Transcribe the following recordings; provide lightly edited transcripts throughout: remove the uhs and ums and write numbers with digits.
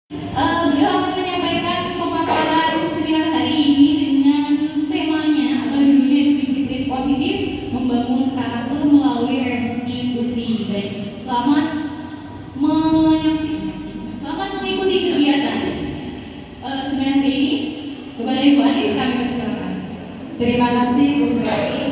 Beliau akan menyampaikan pemaparan seminar hari ini dengan temanya atau judulnya disiplin positif membangun karakter melalui restitusi. Baik, selamat selamat mengikuti kegiatan seminar hari ini. Kepada Ibu Anis kami persilakan. Terima kasih Bu Ferry.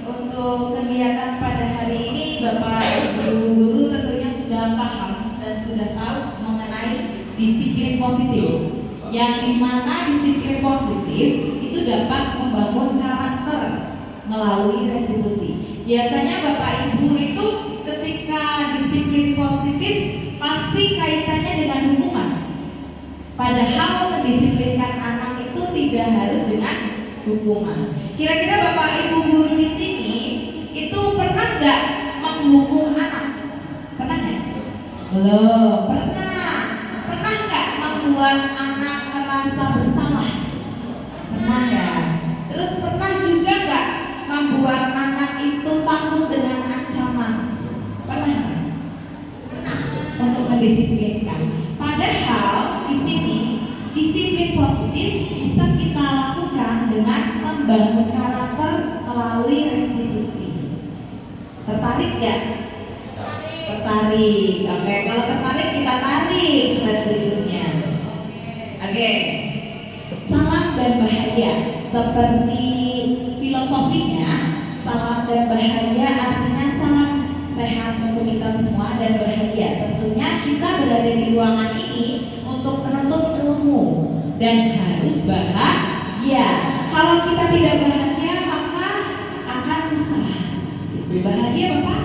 Untuk kegiatan pada hari ini Bapak Ibu guru tentunya sudah paham dan sudah tahu mengenai disiplin positif, yang dimana disiplin positif itu dapat membangun karakter melalui restitusi. Biasanya Bapak Ibu itu ketika disiplin positif pasti kaitannya dengan hukuman, padahal mendisiplinkan anak itu tidak harus dengan hukuman. Kira-kira Bapak Ibu guru di sini itu pernah nggak menghukum anak? Pernah nggak? Belum pernah. Pernah nggak membuat anak merasa bersalah? Pernah ya. Terus pernah juga nggak membuat anak itu takut dengan ancaman? Pernah nggak? Pernah. Untuk mendisiplinkan. Padahal di sini disiplin positif bisa kita lakukan dengan membangun karakter melalui restitusi. Tertarik gak? Tertarik. Oke, kalau tertarik kita tarik slide berikutnya. Oke. Salam dan bahagia. Seperti filosofinya, salam dan bahagia artinya salam sehat untuk kita semua dan bahagia. Tentunya kita berada di ruangan ini untuk menuntut ilmu dan harus bahagia. Kalau kita tidak bahagia maka akan susah. Bahagia Bapak?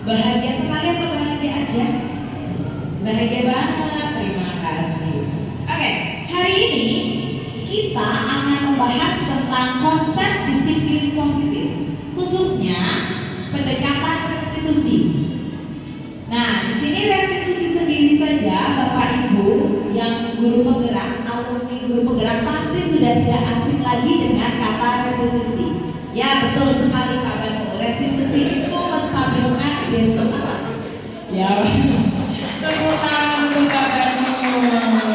Bahagia sekali atau bahagia aja? Bahagia banget, terima kasih. Oke, hari ini kita akan membahas tentang konsep disiplin positif, khususnya pendekatan restitusi. Nah, di sini restitusi sendiri saja Bapak Ibu yang guru penggerak, alumni guru penggerak pasti sudah tidak asing lagi dengan kata restitusi. Ya, betul sekali Pak Banu. Restitusi itu menstabilkan identitas. Ya, tepuk tangan untuk Pak Banu.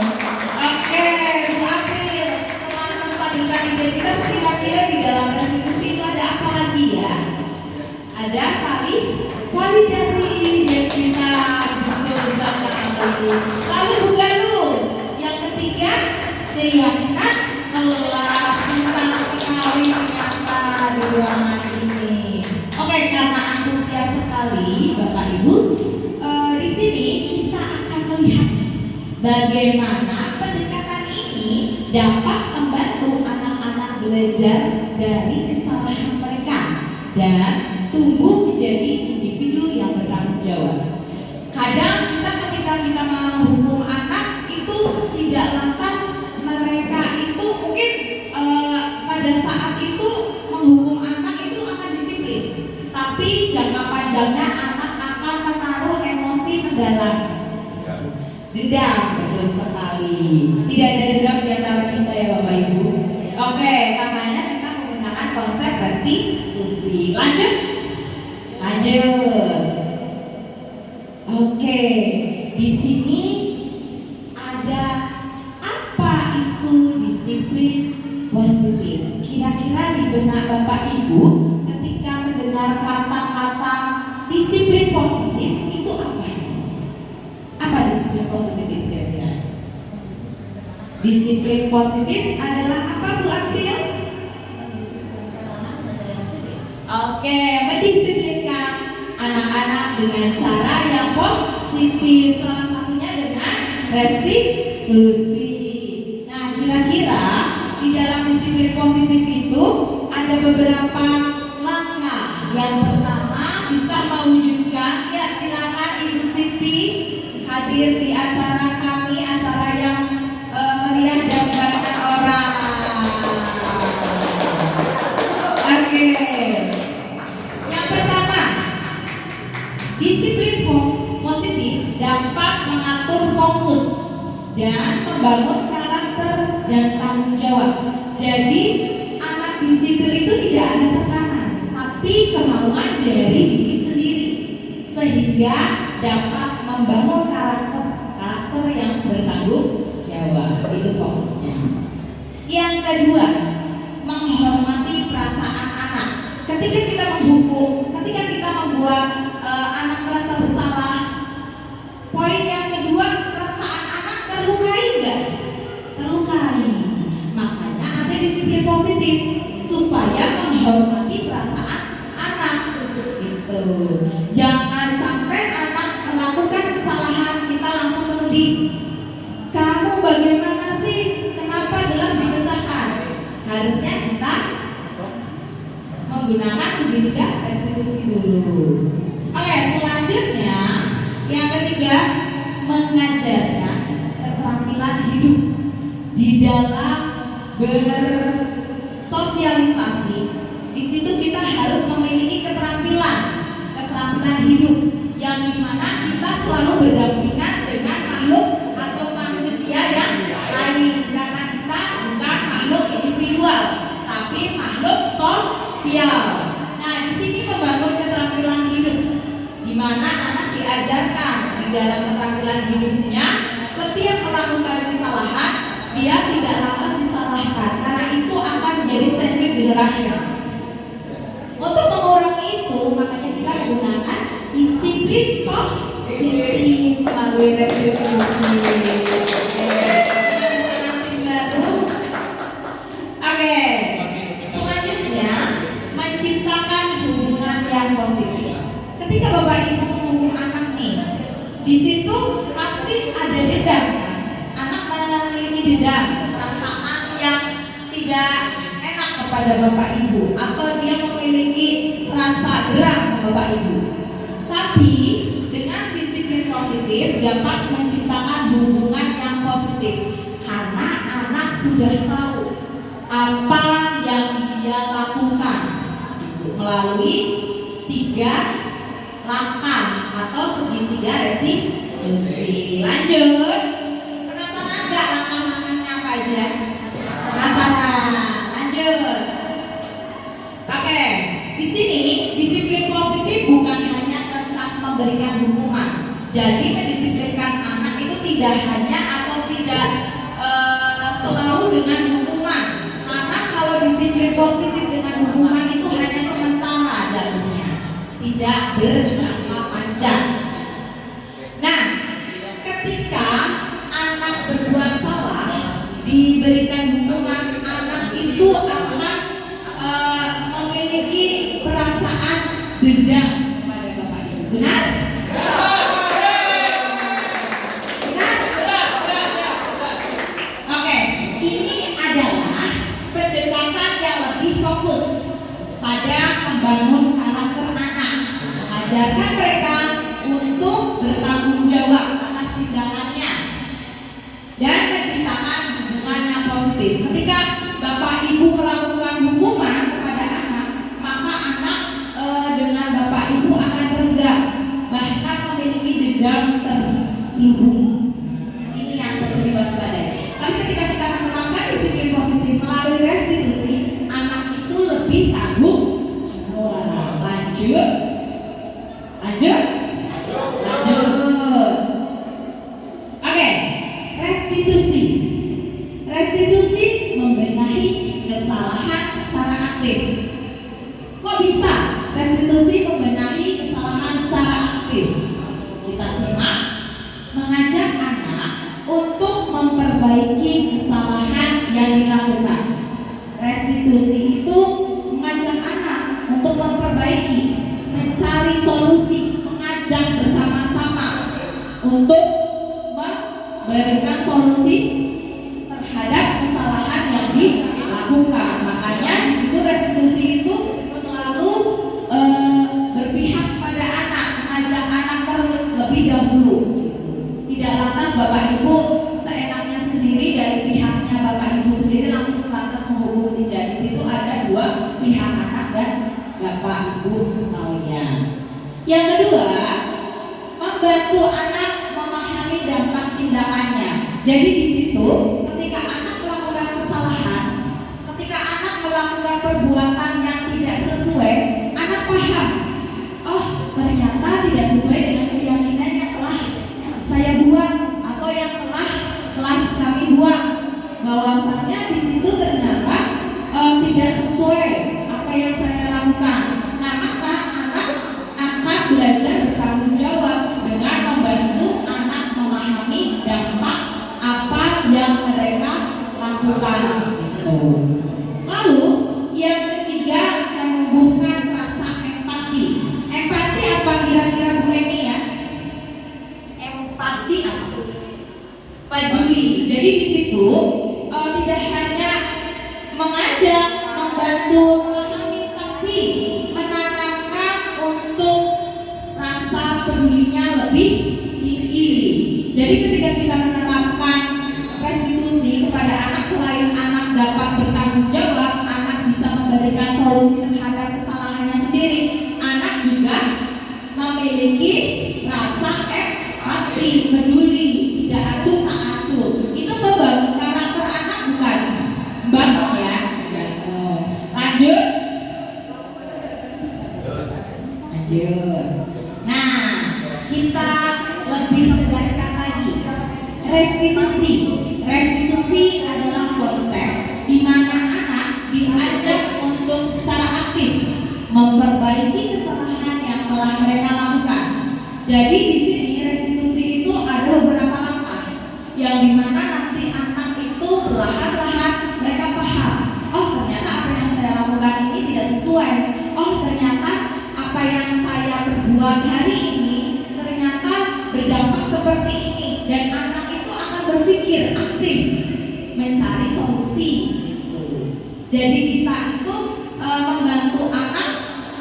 Oke, Bu April, setelah menstabilkan identitas, kira-kira di dalam restitusi itu ada apa lagi ya? Ada validasi identitas, betul sekali. Lalu bukan dulu. Yang ketiga, keyakinan kelas kita sekali ternyata di ruangan ini. Oke, karena antusias sekali Bapak Ibu, di sini kita akan melihat bagaimana pendekatan ini dapat membantu anak-anak belajar dari kesalahan mereka dan tumbuh menjadi individu yang bertanggung jawab. Kadang kita ketika kita menghukum anak itu tidak lantas mereka itu mungkin pada saat itu menghukum anak itu akan disiplin, tapi jangka panjangnya anak akan menaruh emosi mendalam. Dendam, betul sekali. Tidak ada dendam di antara kita ya Bapak Ibu. Oke, makanya kita menggunakan konsep restitusi. Lanjut. Oke, di sini ada apa itu disiplin positif? Kira-kira di benak Bapak Ibu ketika mendengar kata-kata disiplin positif itu apa? Apa disiplin positif itu kira-kira? Disiplin positif adalah apa Bu April? Oke, mendisiplinkan anak-anak dengan cara yang positif, salah satunya dengan restitusi. Nah, kira-kira di dalam disiplin positif itu ada beberapa langkah. Yang pertama bisa mewujudkan, ya silakan Ibu Siti hadir di acara kami, acara yang meriah dan banyak orang. Oke. Yang pertama, disiplin positif dapat mengatur fokus dan membangun karakter dan tanggung jawab. Jadi anak di situ itu tidak ada tekanan, tapi kemauan dari diri sendiri, sehingga dapat membangun karakter yang bertanggung kedua, menghormati perasaan anak. Ketika kita menghukum, ketika kita membuat anak merasa bersalah, poin yang kedua, perasaan anak terlukai nggak? Terlukai. Makanya ada disiplin positif supaya menghormati perasaan anak. Gitu. Jangan sampai anak melakukan kesalahan kita langsung menudih. Kamu bagaimana sih? Kenapa gelas dipecahkan? Harusnya kita menggunakan segitiga restitusi dulu. Oke, selanjutnya yang ketiga, mengajarkan keterampilan hidup di dalam bersosialisasi. Di situ kita harus memiliki keterampilan hidup yang dimana kita selalu berdampingan dengan makhluk atau manusia yang lain, karena kita bukan makhluk individual tapi makhluk sosial. Nah, di sini membangun keterampilan hidup di mana anak diajarkan di dalam keterampilan hidupnya setiap melakukan kesalahan dia tidak lantas disalahkan, karena itu akan menjadi sandwich generasi. Untuk mengurangi itu, makanya kita menggunakan disiplin positif melalui restitusi. Oke, selanjutnya menciptakan hubungan yang positif. Ketika bapak ibu menghukum anak nih, di situ pasti ada dendam. Anak memiliki dendam, perasaan yang tidak enak kepada bapak ibu, atau dia memiliki rasa geram ke bapak ibu. Tapi dengan disiplin positif dapat menciptakan hubungan yang positif, karena anak sudah tahu apa yang dia lakukan melalui 3 langkah atau segitiga restitusi. Lanjut, penasaran nggak langkah-langkahnya apa aja? Penasaran? Lanjut. Oke, di sini disiplin positif bukan hanya tentang memberikan hukuman. Jadi mendisiplinkan anak itu tidak hanya atau tidak selalu dengan hukuman. Karena kalau disiplin positif dengan hukuman itu hanya sementara jatuhnya, tidak berjangka panjang. Nah, ketika anak berbuat salah diberikan hukuman, anak itu akan memiliki perasaan dendam kepada bapak ibu. Benar? Oke, ini adalah pendekatan yang lebih fokus pada membangun karakter anak, mengajarkan mereka untuk bertanggung jawab atas tindakannya dan menciptakan hubungan yang positif. Ketika bapak ibu melakukan hukuman kepada anak, maka anak dengan bapak ibu akan renggang, bahkan memiliki dendam terselubung. Ini yang perlu diwaspadai. Tapi ketika kita menerapkan disiplin positif melalui restitusi, anak itu lebih tanggung jawab. Lanjut. Oke, restitusi membenahi kesalahan secara aktif. Kok bisa restitusi membenahi kesalahan secara aktif? Kita simak. Mengajak anak untuk memperbaiki kesalahan yang dilakukan. Restitusi itu mengajak anak untuk memperbaiki, mencari solusi, mengajak bersama-sama untuk memberikan solusi terhadap kesalahan yang dilakukan. Makanya di situ restitusi itu selalu berpihak pada anak, mengajak anak terlebih dahulu. Tidak lantas bapak ibu seenaknya sendiri, dari pihaknya bapak ibu sendiri langsung lantas menghukum. Tidak, di situ ada 2 pihak, anak dan bapak ibu sekalian. Yang kedua, membantu anak memahami dampak tindakannya. Jadi di situ ketika anak melakukan kesalahan, ketika anak melakukan perbuatan yang tidak sesuai, anak paham, oh ternyata tidak sesuai dengan keyakinan yang telah saya buat atau yang telah kelas kami buat. Bahwasanya di situ ternyata lakukan itu. Lalu yang ketiga, menumbuhkan rasa empati. Empati apa kira-kira Bu Eni ya? Empati apa? Peduli. Jadi di situ tidak hanya mengajak, membantu, memahami, tapi menanamkan untuk rasa pedulinya lebih tinggi. Jadi ketika kita menerapkan restitusi kepada anak, selain anak dapat bertanggung jawab, anak bisa memberikan solusi terhadap kesalahannya sendiri, anak juga memiliki rasa empati, peduli, tidak acuh tak acuh. Itu membangun karakter anak, bukan membangun ya. Lanjut. Nah, kita lebih tegaskan lagi. Restitusi adalah konsep di mana anak diajak untuk secara aktif memperbaiki kesalahan yang telah mereka lakukan. Jadi di sini restitusi itu ada beberapa langkah yang dimana nanti anak itu perlahan-lahan mereka paham. Oh, ternyata apa yang saya lakukan ini tidak sesuai. Oh, ternyata apa yang saya perbuat hari ini ternyata berdampak seperti ini, dan anak itu akan berpikir aktif mencari solusi. Jadi kita itu membantu anak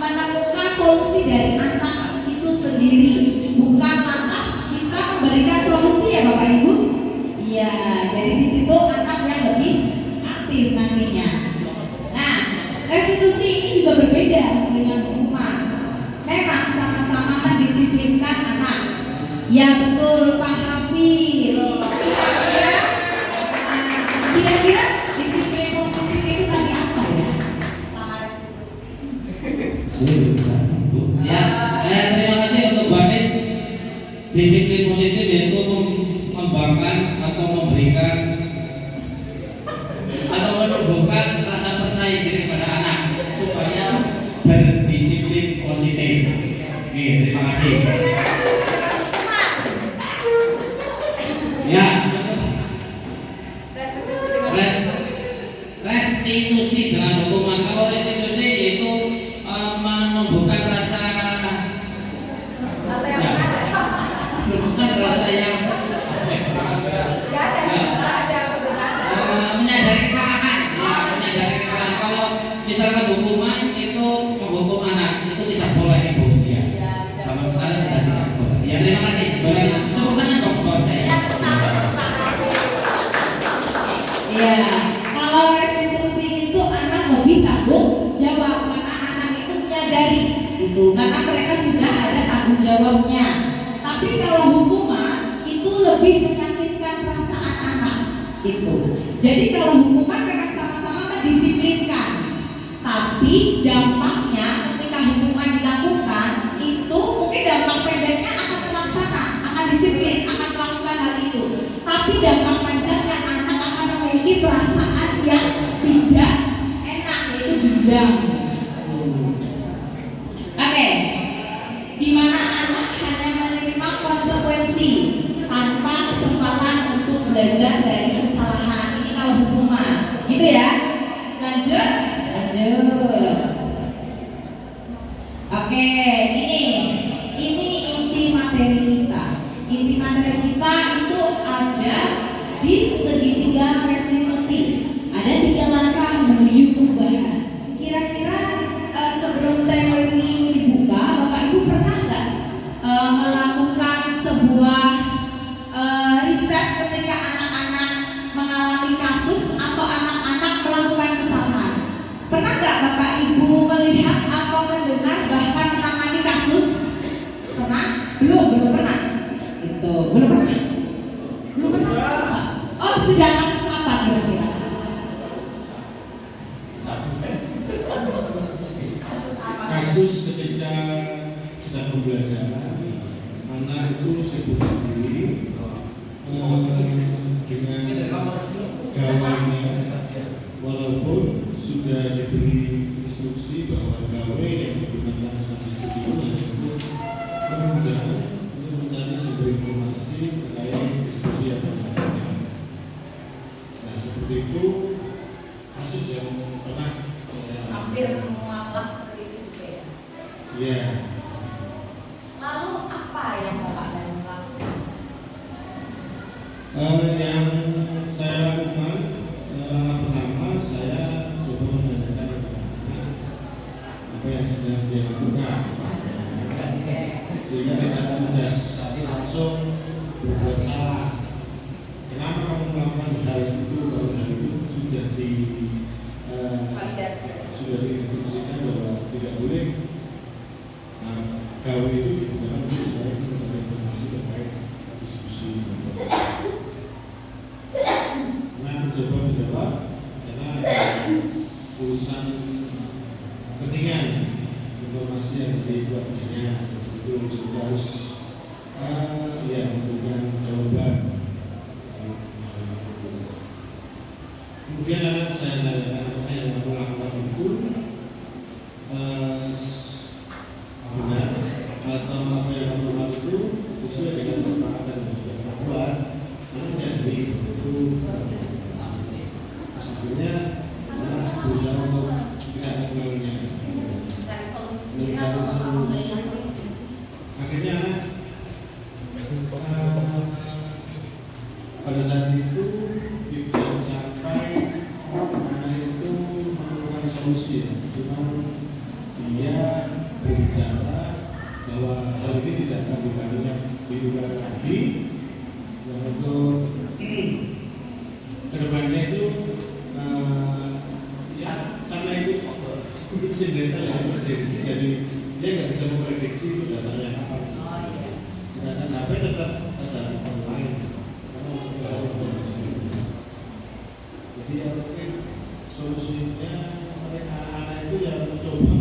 menemukan solusi dari anak itu sendiri, bukan lantas kita memberikan solusi ya Bapak Ibu. Iya, jadi di situ anak yang lebih aktif nantinya. Nah, restitusi ini juga berbeda dengan hukuman. Memang sama-sama mendisiplinkan anak. Ya betul Pak Hafid. Kira-kira disiplin positif itu tadi apa ya? Ya, terima kasih untuk Banis. Disiplin positif yaitu mengembangkan atau memberikan atau menumbuhkan rasa percaya diri pada anak supaya berdisiplin positif. Nih, terima kasih. Ya, restitusi dengan hukuman. Kalau restitusi itu menumbuhkan rasa yang menyadari kesalahan. Ya, menyadari kesalahan. Kalau misalkan hukuman itu menghukum anak itu tidak boleh Ibu. Ya, zaman sekarang sudah tidak boleh. Ya, terima kasih. Boleh tepuk tangan dong buat saya. Iya, kalau restitusi itu anak lebih tanggung jawab karena anak itu menyadari itu, karena mereka sudah ada tanggung jawabnya. Tapi kalau hukuman itu lebih menyakitkan perasaan anak itu. Jadi kalau hukuman memang sama-sama mendisiplinkan, tapi dampaknya ketika hukuman dilakukan itu mungkin dampak pendeknya akan terlaksana, akan disiplin, akan melakukan hal itu. Tapi dampak panjangnya anak akan memiliki perasaan yang tidak enak, yaitu dendam. Oke, di mana anak hanya menerima konsekuensi tanpa kesempatan untuk belajar dari kesalahan. Ini kalau hukuman, gitu ya. Lanjut. Oke, ini inti materi kita. Inti materi kita itu ada di segitiga restitusi. Ada 3 langkah menuju perubahan. Kira-kira sebelum teori ini dibuka, Bapak Ibu pernah nggak melakukan sebuah riset ketika anak-anak mengalami kasus atau anak-anak melakukan kesalahan? Pernah nggak Bapak Ibu melihat atau mendengar bahkan menangani kasus? Pernah? Belum pernah. Itu belum pernah. Oh, sudah kasus apa kira-kira? Kasus ketika sedang pembelajaran, anak itu sibuk sendiri dengan gawainya, walaupun sudah diberi instruksi bahwa gawai yang digunakan saat diskusi itu hanya untuk mencari sumber informasi terkait diskusi yang berlangsung. seperti itu kasus yang pernah Hampir semua kelas seperti itu juga ya. ya. Lalu apa yang Bapak dan lakukan? Yang saya lakukan pertama saya coba menanyakan kepada anak apa yang sedang dia lakukan sehingga tidak menjas langsung berbuat salah. Kenapa kamu melakukan hal itu kalau hal itu sudah diinstruksikan bahwa tidak boleh gawe itu digunakan untuk supaya mencari informasi terkait diskusi. Nah, mencoba menjawab karena ada urusan kepentingan informasi yang dari keluarganya seperti itu sudah harus ya memberikan jawaban. Kemudian anak saya tanyakan apa yang kamu lakukan itu benar atau apa yang kamu lakukan itu sesuai dengan kesepakatan yang sudah kita buat. Anak jadi itu sebenarnya anak berusaha untuk tidak mengulanginya, mencari solusi. Akhirnya anak pada saat itu tidak sampai anak itu menemukan solusi, cuma dia berbicara bahwa hal ini tidak akan diulang lagi. Dan untuk kedepannya itu ya karena itu insidental ya emergency, jadi dia nggak bisa memprediksi itu datanya kapan. Sedangkan HP tetap ada online. Jadi ya mungkin solusinya mereka anak itu ya mencoba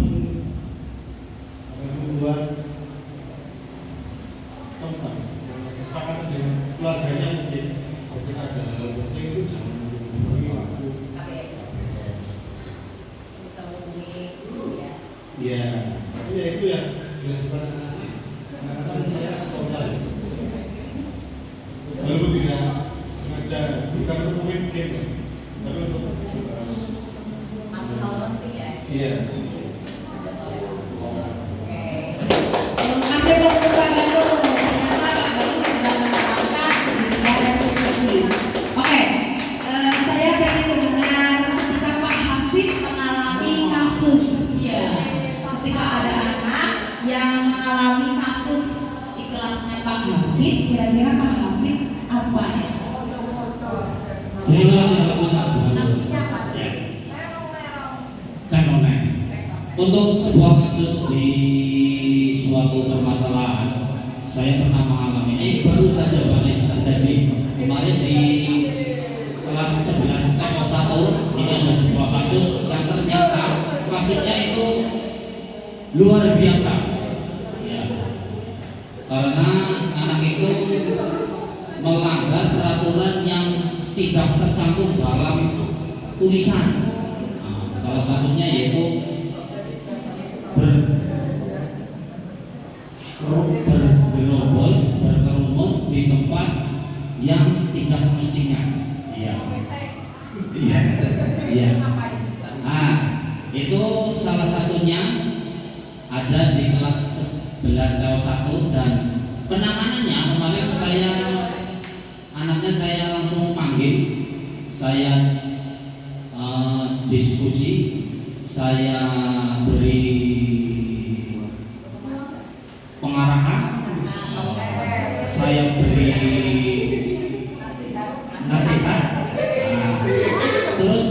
membuat kontak kesepakatan dengan keluarganya mungkin ketika ada hal penting itu jangan menghubungi waktu Bisa menghubungi guru ya. ya itu yang dilakukan anak-anak saya sekolah walaupun tidak sengaja bukan untuk main game tapi untuk Masih hal penting ya. iya. Kasih perbuatan dulu. Ternyata Pak Baru sudah menetapkan sebuah restitusi. Oke, saya pengen mendengar ketika Pak Hafid mengalami kasus. Ya, ketika ada anak yang mengalami kasus di kelasnya Pak Hafid, kira-kira Pak Hafid apa ya? Terima kasih teman-teman. Ya. Fenomena. Untuk sebuah kasus di suatu permasalahan, saya pernah mengalami. Ini baru saja terjadi kemarin di kelas 11 level 1. Ini ada sebuah kasus yang ternyata kasusnya itu luar biasa. Ya. Karena anak itu melanggar peraturan yang tidak tercantum dalam tulisan. Nah, salah satunya yaitu berkerumun di tempat yang tidak semestinya. Iya. Iya. Iya. Nah, itu salah satunya ada di kelas 11 TO 1 dan penanganannya kemarin anaknya saya langsung panggil, saya diskusi, saya beri pengarahan, saya beri nasihat, terus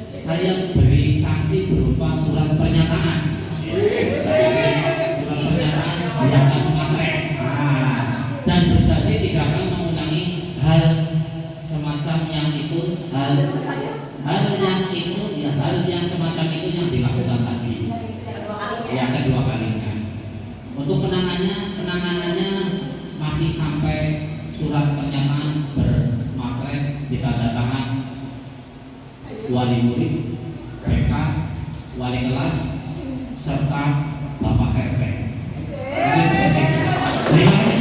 saya beri sanksi berupa surat pernyataan. Surat pernyataan di atas materai, dan berjanji tidak akan mengulangi hal semacam yang itu, hal yang semacam itu yang dilakukan lagi. Ya, kedua kalinya. Untuk penanganannya masih sampai surat pernyataan bermaterai ditanda tangan wali murid, BK, wali kelas, serta Bapak RT. Mungkin seperti itu. Terima kasih.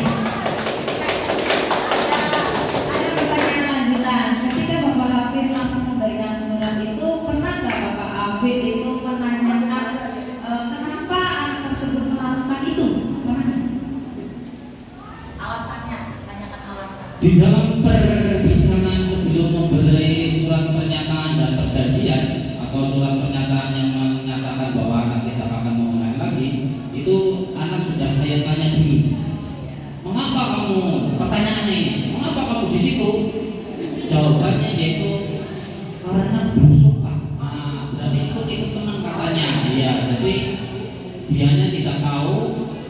Ada pertanyaan lanjutan. Ketika Bapak Hafid langsung jawabannya yaitu karena busuk Pak. Berarti ikut teman katanya. Iya, jadi dianya tidak tahu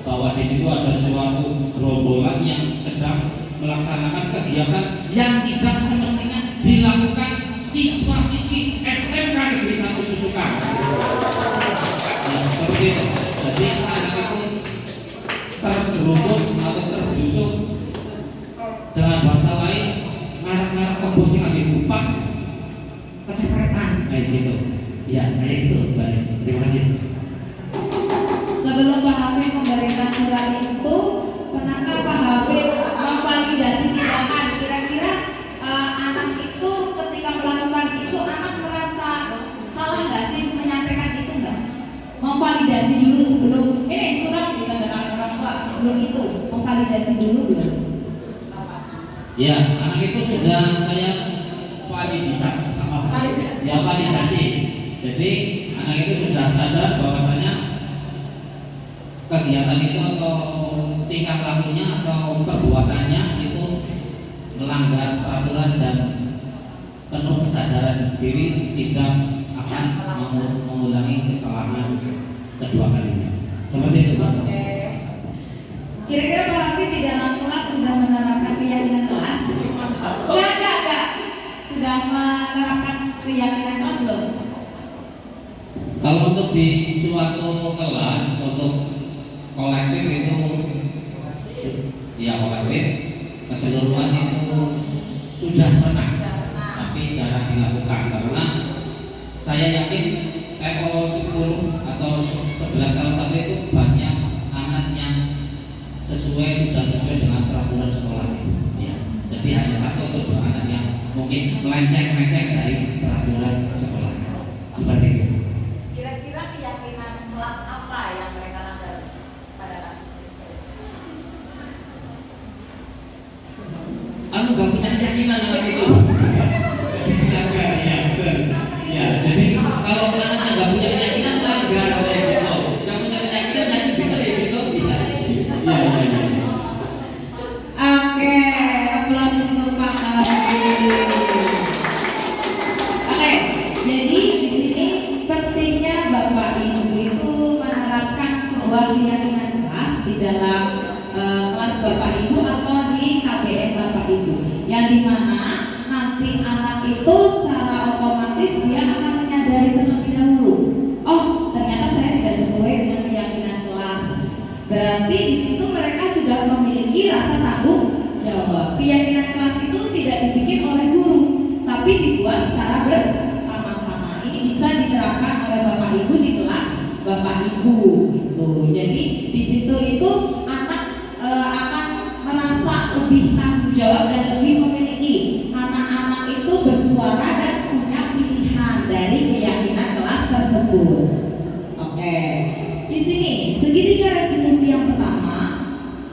bahwa di situ ada suatu gerombolan yang sedang melaksanakan kegiatan yang tidak semestinya dilakukan siswa-siswi SMK Negeri 1 Susukan. Ya, seperti itu. Jadi anak itu terjerumus atau terbusuk, dengan bahasa lain merek-merek kebo sing lagi bupak kecepretan kayak gitu. Ya, kayak gitu Mbak Nis. Terima kasih. Sebelum Pak Hafid memberikan surat itu, pernahkah Pak Hafid memvalidasi tindakan? Kira-kira anak itu ketika melakukan itu, anak merasa salah nggak sih menyampaikan itu nggak? Memvalidasi dulu sebelum ini surat ditandatangani orang tua, sebelum itu memvalidasi dulu belum? Ya, anak itu sudah saya validasi. Jadi anak itu sudah sadar bahwasanya kegiatan itu atau tingkah lakunya atau perbuatannya itu melanggar peraturan dan penuh kesadaran diri tidak akan mengulangi kesalahan kedua kalinya. Seperti itu Pak. Kira-kira Pak Hafid di dalam kelas sudah menerapkan keyakinan kelas? Enggak. Sudah menerapkan keyakinan kelas belum? Kalau untuk di suatu kelas untuk kolektif itu ya kolektif keseluruhan itu sudah pernah, tapi jarang dilakukan karena saya yakin TO 10 atau 11 tahun 1 itu banyak anak yang sudah sesuai dengan peraturan sekolah ya. Jadi hanya 1 atau 2 anak yang mungkin melenceng dari peraturan sekolah seperti itu. Kira-kira keyakinan kelas apa yang mereka langgar pada kasus itu? Anu gak punya keyakinan anak itu. Langgar ya, betul. Ya, jadi kalau anaknya gak punya keyakinan langgar kayak gitu. Yang punya keyakinan jadi gitu ya gitu. Iya. Oke, aplaus untuk Pak Hafid. Oke, jadi di sini pentingnya Bapak Ibu itu menerapkan sebuah keyakinan kelas di dalam kelas Bapak Ibu atau di KBM Bapak Ibu, yang dimana nanti anak itu secara otomatis dia akan menyadari terlebih dahulu, oh ternyata saya tidak sesuai dengan keyakinan kelas. Berarti di situ mereka sudah memiliki rasa tanggung jawab. Keyakinan kelas itu tidak dibikin oleh guru, tapi dibuat secara bersama-sama. Ini bisa diterapkan oleh Bapak Ibu di kelas Bapak Ibu. Gitu. Jadi di situ itu anak akan merasa lebih tanggung jawab dan lebih memiliki, karena anak itu bersuara dan punya pilihan dari keyakinan kelas tersebut. Oke, di sini segitiga restitusi yang pertama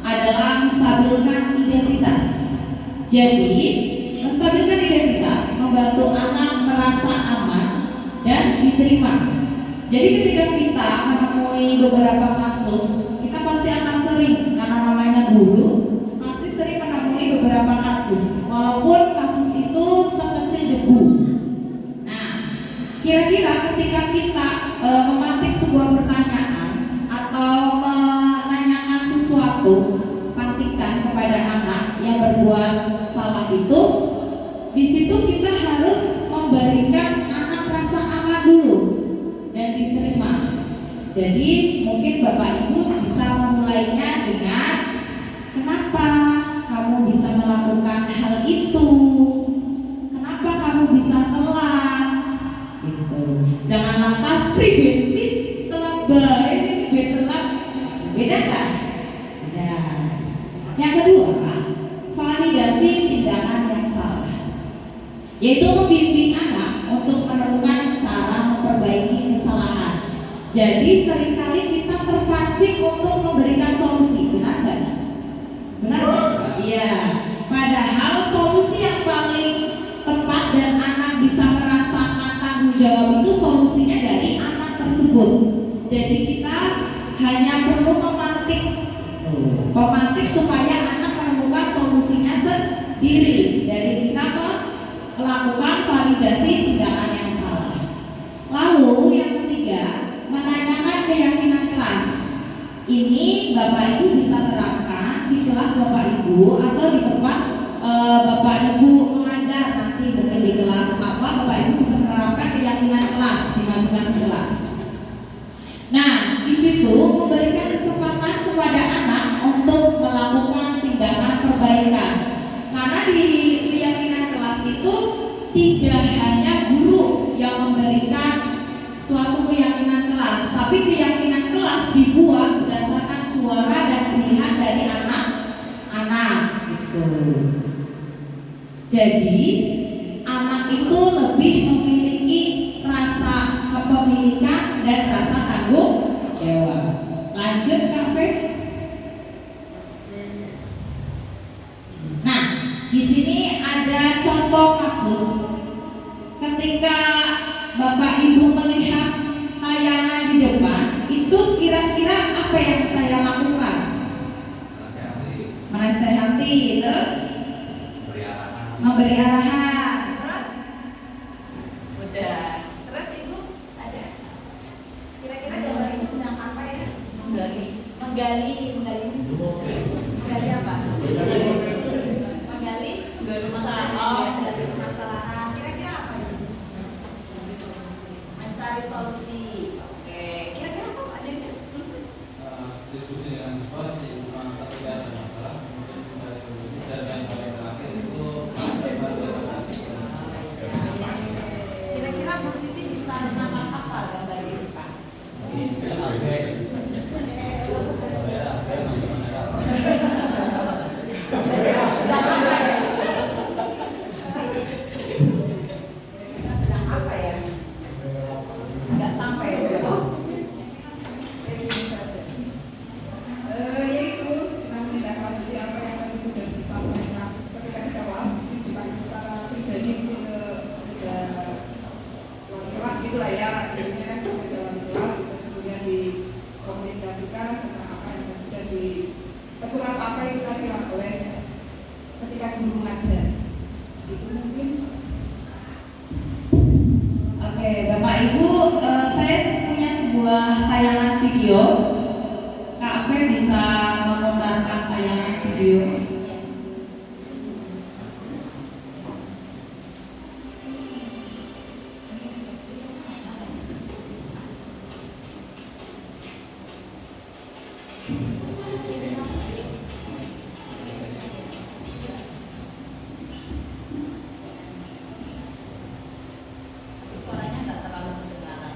adalah menstabilkan identitas. Jadi menstabilkan identitas membantu anak merasa aman dan diterima. Jadi ketika kita menemui beberapa kasus, kita pasti akan sering, karena namanya guru, pasti sering menemui beberapa kasus, walaupun kasus itu sekecil debu. Nah, kira-kira ketika kita memantik sebuah pertanyaan atau menanyakan sesuatu, pantikan kepada anak yang berbuat salah itu, di situ kita harus memberikan anak rasa aman dulu dan diterima. Jadi mungkin Bapak Ibu bisa memulainya dengan, kenapa kamu bisa melakukan hal itu? Kenapa kamu bisa telat? Gitu. Jangan lantas pribadi telat baik ini telat. Beda kan? Beda. Yang kedua, validasi tindakan yang salah, yaitu membimbing anak untuk menemukan cara memperbaiki kesalahan. Jadi seringkali kita terpancing untuk memberikan solusi, benar nggak? Benar nggak? Iya. Padahal solusi yang paling tepat dan anak bisa merasakan tanggung jawab itu solusinya dari anak tersebut. Jadi kita hanya perlu memantik supaya anak menemukan solusinya sendiri dari kita melakukan validasi tindakan yang salah. Lalu yang ketiga, menanyakan keyakinan kelas. Ini Bapak Ibu bisa terapkan di kelas Bapak Ibu atau di tempat Bapak Ibu mengajar nanti mungkin di kelas apa, Bapak Ibu bisa menerapkan keyakinan kelas di masing-masing kelas. Nah, di situ memberikan kesempatan kepada anak untuk melakukan tindakan perbaikan. Karena di keyakinan kelas itu tidak hanya guru yang memberikan suatu keyakinan kelas, tapi keyakinan kelas dibuat berdasarkan suara dan pilihan dari anak-anak gitu. Jadi anak itu lebih memiliki rasa kepemilikan dan rasa tanggung jawab. Lanjut Kak Fe. Nah, di sini ada contoh kasus ketika Bapak Ibu melihat tayangan di depan, itu kira-kira apa yang saya lakukan? Menasehati, terus memberi arahan, terus udah. Terus Ibu ada kira-kira gambar ini sedang apa ya? Menggali apa? Menggali permasalahan. Oh, menggali permasalahan. Kira-kira apa ini? Mencari solusi. Oke. Kira-kira apa Pak Dedi? Diskusi dengan siswa sih, bukan ketika ada masalah kemudian mencari solusi, dan yang paling terakhir itu evaluasi. Kira-kira positif bisa menambah apa gambar ini Pak? Sedang apa ya? Nggak sampai ya? Yaitu cuma menindaklanjuti apa yang tadi sudah disampaikan ketika di kelas, bukan secara pribadi ke kelas gitulah ya, intinya kan ke jalan kelas itu kemudian dikomunikasikan tentang apa yang sudah ditegur apa itu tadi oleh ketika guru mengajar. Itu mungkin. Oke, Bapak Ibu, saya punya sebuah tayangan video. Kak Fe bisa memutarkan tayangan video. Suaranya nggak terlalu kedengaran.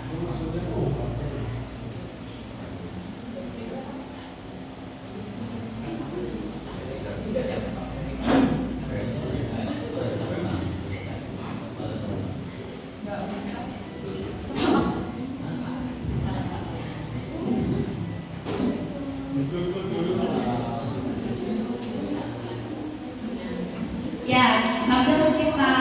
Ya, sambil kita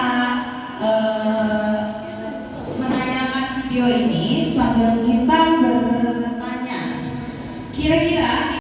menayangkan video ini, sambil kita bertanya, kira-kira